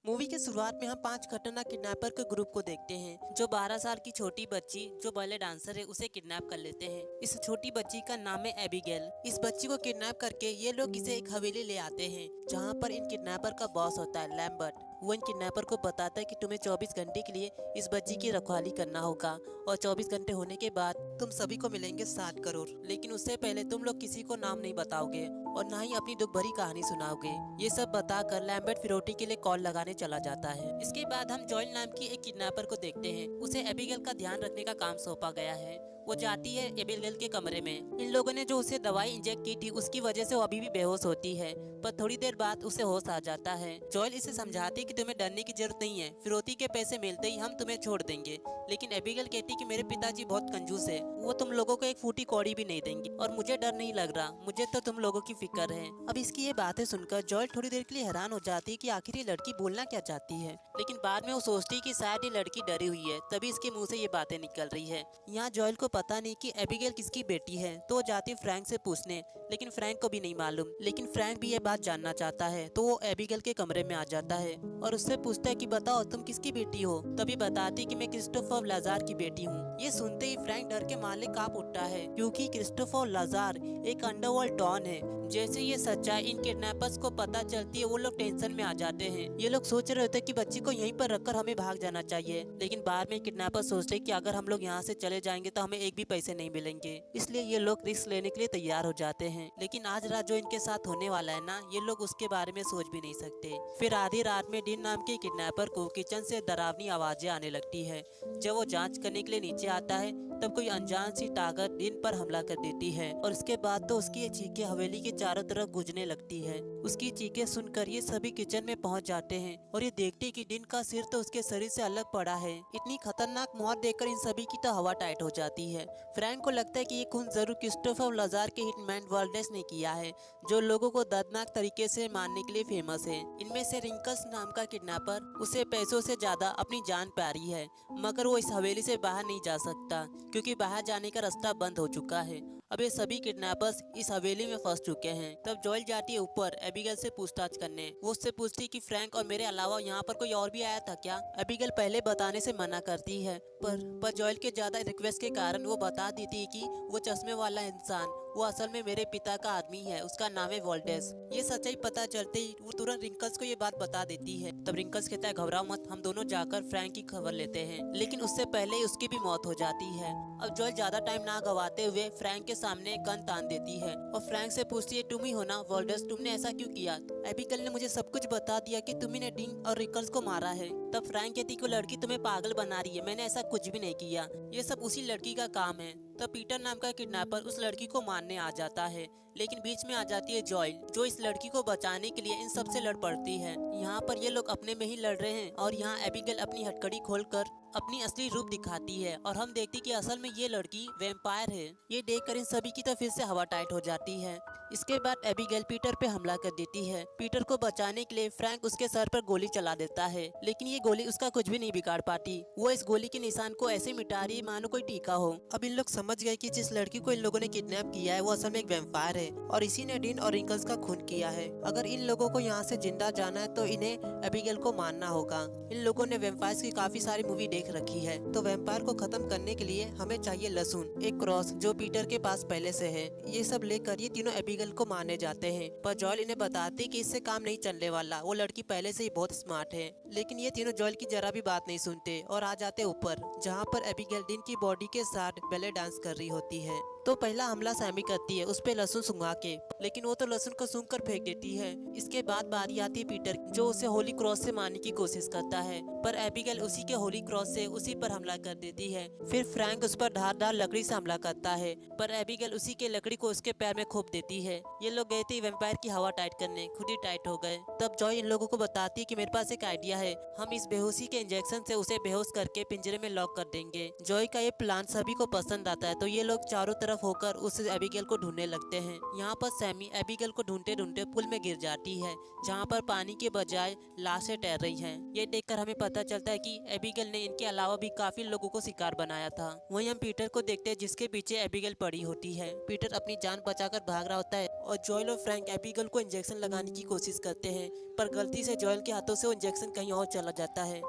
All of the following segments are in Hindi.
मूवी के शुरुआत में हम 5 खतरनाक किडनैपर के ग्रुप को देखते हैं जो 12 साल की छोटी बच्ची जो बैले डांसर है उसे किडनैप कर लेते हैं। इस छोटी बच्ची का नाम है एबिगेल। इस बच्ची को किडनैप करके ये लोग इसे एक हवेली ले आते हैं जहाँ पर इन किडनैपर का बॉस होता है लैम्बर्ट। वो इन किडनैपर को बताता है कि तुम्हें 24 घंटे के लिए इस बच्ची की रखवाली करना होगा और 24 घंटे होने के बाद तुम सभी को मिलेंगे 7 करोड़। लेकिन उससे पहले तुम लोग किसी को नाम नहीं बताओगे और ना ही अपनी दुख भरी कहानी सुनाओगे। ये सब बताकर लैम्बर्ट फिरौती के लिए कॉल लगाने चला जाता है। इसके बाद हम जॉयल नाम की एक किडनैपर को देखते हैं। उसे एबिगेल का ध्यान रखने का काम सौंपा गया है। वो जाती है एबिगेल के कमरे में। इन लोगों ने जो उसे दवाई इंजेक्ट की थी उसकी वजह से वो अभी भी बेहोश होती है, पर थोड़ी देर बाद उसे होश आ जाता है। जॉयल इसे समझाती कि तुम्हें डरने की जरूरत नहीं है, फिरौती के पैसे मिलते ही हम तुम्हें छोड़ देंगे। लेकिन एबिगेल कहती कि मेरे पिताजी बहुत कंजूस है, वो तुम लोगों को एक फूटी कौड़ी भी नहीं देंगे और मुझे डर नहीं लग रहा, मुझे तो तुम लोगों की फिक्र है। अब इसकी ये बातें सुनकर जॉयल थोड़ी देर के लिए हैरान हो जाती है कि आखिर ये लड़की बोलना क्या चाहती है। लेकिन बाद में वो सोचती है कि शायद ये लड़की डरी हुई है, तभी इसके मुंह से ये बातें निकल रही है। यहाँ जॉयल को पता नहीं कि एबिगेल किसकी बेटी है, तो वो जाती है फ्रैंक से पूछने, लेकिन फ्रैंक को भी नहीं मालूम। लेकिन फ्रैंक भी ये बात जानना चाहता है, तो वो एबिगेल के कमरे में आ जाता है और उससे पूछता है कि बताओ तुम किसकी बेटी हो। तभी बताती कि मैं क्रिस्टोफर लाजार की बेटी हूँ। ये सुनते ही फ्रैंक डर के मारे कांप उठता है, क्योंकि क्रिस्टोफर लाजार एक अंडरवर्ल्ड डॉन है। जैसे ये सच्चाई इन किडनैपर्स को पता चलती है वो लोग टेंशन में आ जाते हैं। ये लोग सोच रहे होते हैं कि बच्ची को यहीं पर रखकर हमें भाग जाना चाहिए, लेकिन बाद में किडनैपर सोचते हैं कि अगर हम लोग यहाँ से चले जाएंगे तो हमें एक भी पैसे नहीं मिलेंगे। इसलिए ये लोग रिस्क लेने के लिए तैयार हो जाते हैं। लेकिन आज रात जो इनके साथ होने वाला है ना, ये लोग उसके बारे में सोच भी नहीं सकते। फिर आधी रात में डीन नाम के किडनैपर को किचन से डरावनी आवाजें आने लगती है। जब वो जांच करने के लिए नीचे आता है तब कोई अनजान सी ताकत डीन पर हमला कर देती है और उसके बाद तो उसकी ये चीखें हवेली के चारों तरफ गूंजने लगती है। उसकी चीखें सुनकर ये सभी किचन में पहुंच जाते हैं और ये देखते कि डीन का सिर तो उसके शरीर से अलग पड़ा है। इतनी खतरनाक मौत देखकर इन सभी की तो हवा टाइट हो जाती है। फ्रैंक को लगता है कि ये खून जरूर क्रिस्टोफर लाजार के हिटमैन वॉल्डेस ने किया है, जो लोगों को दर्दनाक तरीके से मारने के लिए फेमस है। इनमें से रिंकस नाम का किडनैपर, उसे पैसों से ज्यादा अपनी जान प्यारी है, मगर वो इस हवेली से बाहर नहीं जा सकता क्योंकि बाहर जाने का रास्ता बंद हो चुका है। अब ये सभी किडनैपर्स इस हवेली में फंस चुके हैं। तब जॉयल जाती है ऊपर एबिगेल से पूछताछ करने। वो उससे पूछती है कि फ्रैंक और मेरे अलावा यहाँ पर कोई और भी आया था क्या। एबिगेल पहले बताने से मना करती है, पर जॉयल के ज्यादा रिक्वेस्ट के कारण वो बता देती है कि वो चश्मे वाला इंसान वो असल में मेरे पिता का आदमी है, उसका नाम है वॉल्डेस। ये सच्चाई पता चलते ही वो तुरंत रिंकल्स को ये बात बता देती है। तब रिंकल्स कहता है घबराओ मत, हम दोनों जाकर फ्रैंक की खबर लेते हैं। लेकिन उससे पहले ही उसकी भी मौत हो जाती है। अब जॉयल ज्यादा टाइम ना गवाते हुए फ्रैंक के सामने गन तान देती है और फ्रैंक से पूछती है तुम ही हो ना वॉल्डेस, तुमने ऐसा क्यों किया। एबिगेल ने मुझे सब कुछ बता दिया कि तुम्ही ने डीन और रिंकल्स को मारा है। तब फ्रैंक कहती कि लड़की तुम्हें पागल बना रही है, मैंने ऐसा कुछ भी नहीं किया, ये सब उसी लड़की का काम है। तब पीटर नाम का किडनैपर उस लड़की को मारने आ जाता है, लेकिन बीच में आ जाती है जॉयल, जो इस लड़की को बचाने के लिए इन सब से लड़ पड़ती है। यहाँ पर ये लोग अपने में ही लड़ रहे हैं और यहाँ एबिगेल अपनी हथकड़ी खोलकर अपनी असली रूप दिखाती है और हम देखती कि असल में ये लड़की वैम्पायर है। ये देखकर इन सभी की तो फिर से हवा टाइट हो जाती है। इसके बाद एबिगेल पीटर पे हमला कर देती है। पीटर को बचाने के लिए फ्रैंक उसके सर पर गोली चला देता है, लेकिन ये गोली उसका कुछ भी नहीं बिगाड़ पाती। वो इस गोली के निशान को ऐसे मिटा रही है मानो कोई टीका हो। अब इन लोग समझ गए कि जिस लड़की को इन लोगों ने किडनैप किया है वो असल में एक वैम्पायर है और इसी ने डीन और रिंकल्स का खून किया है। अगर इन लोगों को यहाँ से जिंदा जाना है तो इन्हें एबिगेल को मारना होगा। इन लोगों ने वैम्पायर्स की काफी सारी मूवी देख रखी है, तो वैम्पायर को खत्म करने के लिए हमें चाहिए लहसुन, एक क्रॉस जो पीटर के पास पहले से है। ये सब लेकर ये तीनों एबिगेल को मारने जाते हैं, पर जॉयल इन्हें बताती कि इससे काम नहीं चलने वाला, वो लड़की पहले से ही बहुत स्मार्ट है। लेकिन ये तीनों जॉयल की जरा भी बात नहीं सुनते और आ जाते ऊपर, जहाँ पर एबिगेल डीन की बॉडी के साथ बैले डांस कर रही होती है। तो पहला हमला सैमी करती है उस पे लहसुन सूंघा के, लेकिन वो तो लहसुन को सूंघ कर फेंक देती है। इसके बाद बारी आती है पीटर, जो उसे होली क्रॉस से मारने की कोशिश करता है, पर एबिगेल उसी के होली क्रॉस से उसी पर हमला कर देती है। फिर फ्रैंक उस पर धारदार लकड़ी से हमला करता है, पर एबिगेल उसी के लकड़ी को उसके पैर में खोप देती है। ये लोग गए थे वैम्पायर की हवा टाइट करने, खुद ही टाइट हो गए। तब जॉय इन लोगों को बताती है कि मेरे पास एक आइडिया है, हम इस बेहोशी के इंजेक्शन से उसे बेहोश करके पिंजरे में लॉक कर देंगे। जॉय का ये प्लान सभी को पसंद आता है, तो ये लोग चारों तरफ तरफ होकर उस एबिगेल को ढूंढने लगते हैं। यहाँ पर सैमी एबिगेल को ढूंढते ढूंढते पुल में गिर जाती है, जहाँ पर पानी के बजाय लाशें तैर रही हैं। ये देखकर हमें पता चलता है कि एबिगेल ने इनके अलावा भी काफी लोगों को शिकार बनाया था। वहीं हम पीटर को देखते हैं जिसके पीछे एबिगेल पड़ी होती है। पीटर अपनी जान बचाकर भाग रहा होता है और जॉयल और फ्रैंक एबिगेल को इंजेक्शन लगाने की कोशिश करते हैं, पर गलती से जॉयल के हाथों से वो इंजेक्शन कहीं और चला जाता है।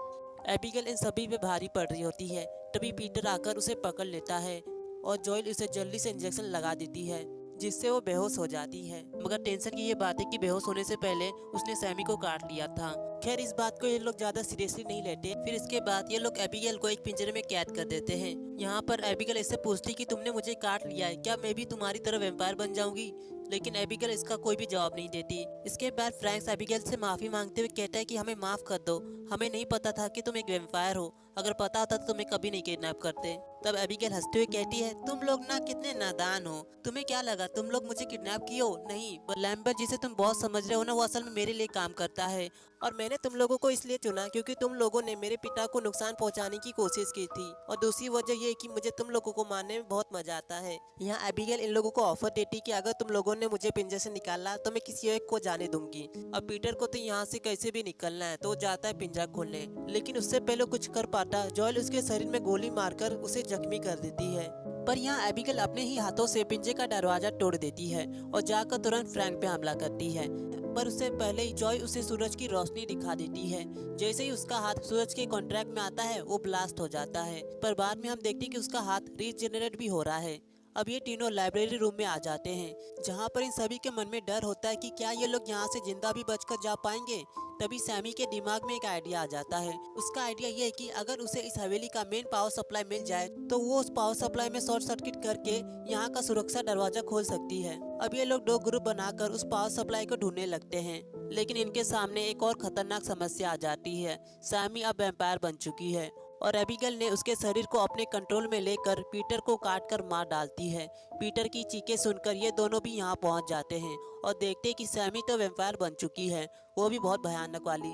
एबिगेल इन सभी पे भारी पड़ रही होती है, तभी पीटर आकर उसे पकड़ लेता है और जॉयल उसे जल्दी से इंजेक्शन लगा देती है, जिससे वो बेहोश हो जाती है। मगर टेंशन की ये बात है कि बेहोश होने से पहले उसने सैमी को काट लिया था। खैर इस बात को ये लोग ज्यादा सीरियसली नहीं लेते। फिर इसके बाद ये लोग एबिगेल को एक पिंजरे में कैद कर देते हैं। यहाँ पर एबिगेल इससे पूछती कि तुमने मुझे काट लिया है, क्या मैं भी तुम्हारी तरह वैम्पायर बन जाऊंगी? लेकिन एबिगेल इसका कोई भी जवाब नहीं देती। इसके बाद फ्रैंक एबिगेल से माफी मांगते हुए कहता है कि हमें माफ कर दो, हमें नहीं पता था कि तुम एक वैम्पायर हो, अगर पता होता तो तुम्हें कभी नहीं किडनैप करते। तब एबिगेल हंसते हुए कहती है, तुम लोग ना कितने नादान हो, तुम्हें क्या लगा तुम लोग मुझे किडनैप किए हो? नहीं, लैम्बर्ट जिसे तुम बहुत समझ रहे हो ना, वो असल में मेरे लिए काम करता है और मैंने तुम लोगों को इसलिए चुना क्योंकि तुम लोगों ने मेरे पिता को नुकसान पहुंचाने की कोशिश की थी, और दूसरी वजह ये कि मुझे तुम लोगों को मारने में बहुत मजा आता है। यहाँ एबिगेल इन लोगों को ऑफर देती कि अगर तुम लोगों ने मुझे पिंजरे से निकाला तो मैं किसी एक को जाने दूंगी। अब पीटर को तो यहाँ से कैसे भी निकलना है, तो वो जाता है पिंजरा खोलने, लेकिन उससे पहले कुछ कर पाता जॉयल उसके शरीर में गोली मारकर उसे जख्मी कर देती है। पर यहाँ एबिगेल अपने ही हाथों से पिंजरे का दरवाजा तोड़ देती है और जाकर तुरंत फ्रैंक पे हमला करती है, पर उससे पहले ही जॉय उसे सूरज की रोशनी दिखा देती है। जैसे ही उसका हाथ सूरज के कॉन्ट्रैक्ट में आता है वो ब्लास्ट हो जाता है, पर बाद में हम देखते हैं कि उसका हाथ रीजनरेट भी हो रहा है। अब ये तीनों लाइब्रेरी रूम में आ जाते हैं, जहाँ पर इन सभी के मन में डर होता है कि क्या ये लोग यहाँ से जिंदा भी बचकर जा पाएंगे। तभी सैमी के दिमाग में एक आइडिया आ जाता है। उसका आइडिया ये है कि अगर उसे इस हवेली का मेन पावर सप्लाई मिल जाए तो वो उस पावर सप्लाई में शॉर्ट सर्किट करके यहाँ का सुरक्षा दरवाजा खोल सकती है। अब ये लोग 2 ग्रुप बनाकर उस पावर सप्लाई को ढूंढने लगते हैं, लेकिन इनके सामने एक और खतरनाक समस्या आ जाती है। सैमी अब वैम्पायर बन चुकी है और एबिगेल ने उसके शरीर को अपने कंट्रोल में लेकर पीटर को काटकर मार डालती है। पीटर की चीखें सुनकर ये दोनों भी यहाँ पहुँच जाते हैं और देखते हैं कि सैमी तो वैम्पायर बन चुकी है, वो भी बहुत भयानक वाली।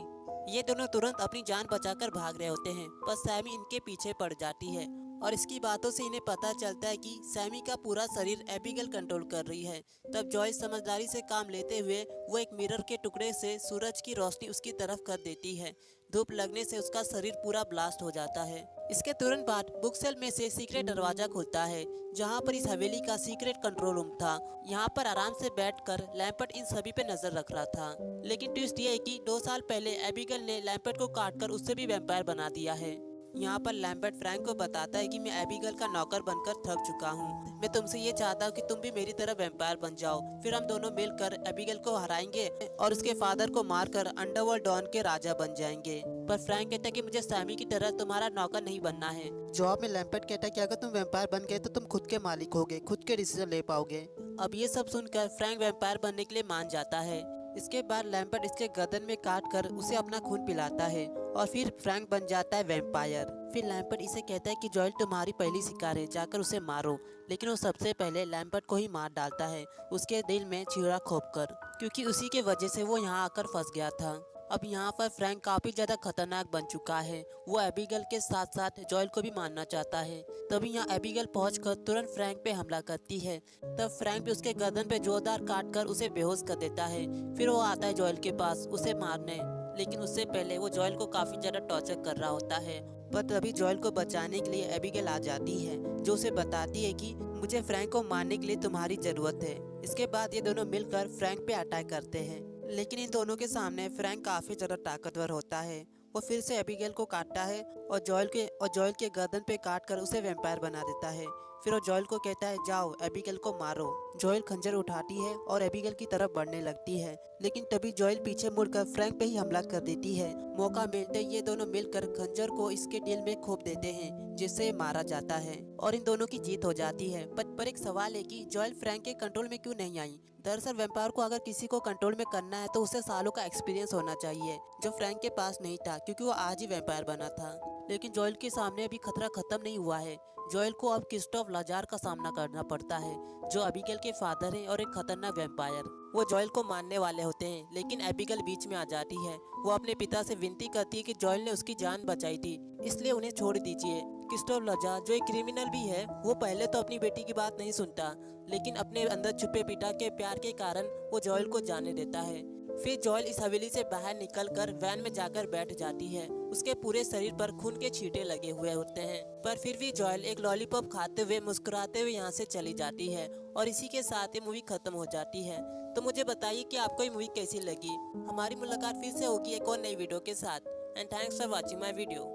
ये दोनों तुरंत अपनी जान बचाकर भाग रहे होते हैं, पर सैमी इनके पीछे पड़ जाती है और इसकी बातों से इन्हें पता चलता है कि सैमी का पूरा शरीर एबिगेल कंट्रोल कर रही है। तब जॉय समझदारी से काम लेते हुए वो एक मिरर के टुकड़े से सूरज की रोशनी उसकी तरफ कर देती है। धूप लगने से उसका शरीर पूरा ब्लास्ट हो जाता है। इसके तुरंत बाद बुक सेल में से सीक्रेट दरवाजा खुलता है, जहाँ पर इस हवेली का सीक्रेट कंट्रोल रूम था। यहाँ पर आराम से बैठकर लैम्पर्ट इन सभी पे नजर रख रहा था, लेकिन ट्विस्ट ये है कि 2 साल पहले एबिगेल ने लैम्पर्ट को काटकर उससे भी वैम्पायर बना दिया है। यहाँ पर लैम्पर्ट फ्रैंक को बताता है कि मैं एबिगेल का नौकर बनकर थक चुका हूँ, मैं तुमसे ये चाहता हूँ कि तुम भी मेरी तरह वैम्पायर बन जाओ, फिर हम दोनों मिलकर एबिगेल को हराएंगे और उसके फादर को मारकर अंडरवर्ल्ड डॉन के राजा बन जाएंगे। पर फ्रैंक कहता है कि मुझे सैमी की तरह तुम्हारा नौकर नहीं बनना है। जवाब में लैम्पर्ट कहता है कि अगर तुम वैम्पायर बन गए तो तुम खुद के मालिक होगे, खुद के डिसीजन ले पाओगे। अब ये सब सुनकर फ्रैंक वैम्पायर बनने के लिए मान जाता है। इसके बाद लैम्पर्ट इसके गर्दन में काट कर उसे अपना खून पिलाता है और फिर फ्रैंक बन जाता है वैम्पायर। फिर लैम्पर्ट इसे कहता है कि जॉयल तुम्हारी पहली शिकार है, जाकर उसे मारो, लेकिन वो सबसे पहले लैम्पर्ट को ही मार डालता है, उसके दिल में छुरा खोपकर, क्योंकि उसी के वजह से वो यहाँ आकर फंस गया था। अब यहाँ पर फ्रैंक काफी ज्यादा खतरनाक बन चुका है, वो एबिगेल के साथ साथ जॉयल को भी मारना चाहता है। तभी यहाँ एबिगेल पहुंचकर तुरंत फ्रैंक पे हमला करती है। तब फ्रैंक भी उसके गर्दन पे जोरदार काट कर उसे बेहोश कर देता है। फिर वो आता है जॉयल के पास उसे मारने, लेकिन उससे पहले वो जॉयल को काफी ज्यादा टॉर्चर कर रहा होता है। पर तभी जॉयल को बचाने के लिए एबिगेल आ जाती है, जो उसे बताती है कि मुझे फ्रैंक को मारने के लिए तुम्हारी जरूरत है। इसके बाद ये दोनों मिलकर फ्रैंक पे अटैक करते हैं, लेकिन इन दोनों के सामने फ्रैंक काफी ज्यादा ताकतवर होता है। वो फिर से एबिगेल को काटता है और जॉयल के गर्दन पे काट कर उसे वैम्पायर बना देता है। फिर वो जॉयल को कहता है जाओ एबिगेल को मारो। जॉयल खंजर उठाती है और एबिगेल की तरफ बढ़ने लगती है, लेकिन तभी जॉयल पीछे मुड़कर फ्रैंक पे ही हमला कर देती है। मौका मिलते ये दोनों मिलकर खंजर को इसके दिल में खोप देते हैं, जिससे मारा जाता है और इन दोनों की जीत हो जाती है। पर एक सवाल है कि जॉयल फ्रैंक के कंट्रोल में क्यों नहीं आई? दरअसल वैम्पायर को अगर किसी को कंट्रोल में करना है तो उसे सालों का एक्सपीरियंस होना चाहिए, जो फ्रैंक के पास नहीं था, क्योंकि वो आज ही वैम्पायर बना था। लेकिन जॉयल के सामने अभी खतरा खत्म नहीं हुआ है। जॉयल को अब क्रिस्टोफ लाजार का सामना करना पड़ता है, जो एबिगेल के फादर हैं और एक खतरनाक वैम्पायर। वो जॉयल को मारने वाले होते हैं, लेकिन एबिगेल बीच में आ जाती है। वो अपने पिता से विनती करती है कि जॉयल ने उसकी जान बचाई थी, इसलिए उन्हें छोड़ दीजिए। क्रिस्टोफ लाजार, जो एक क्रिमिनल भी है, वो पहले तो अपनी बेटी की बात नहीं सुनता, लेकिन अपने अंदर छुपे पिता के प्यार के कारण वो जॉयल को जाने देता है। फिर जॉयल इस हवेली से बाहर निकलकर वैन में जाकर बैठ जाती है। उसके पूरे शरीर पर खून के छींटे लगे हुए होते हैं, पर फिर भी जॉयल एक लॉलीपॉप खाते हुए मुस्कुराते हुए यहाँ से चली जाती है और इसी के साथ ये मूवी खत्म हो जाती है। तो मुझे बताइए कि आपको ये मूवी कैसी लगी। हमारी मुलाकात फिर से होगी एक और नई वीडियो के साथ। And thanks for watching my video.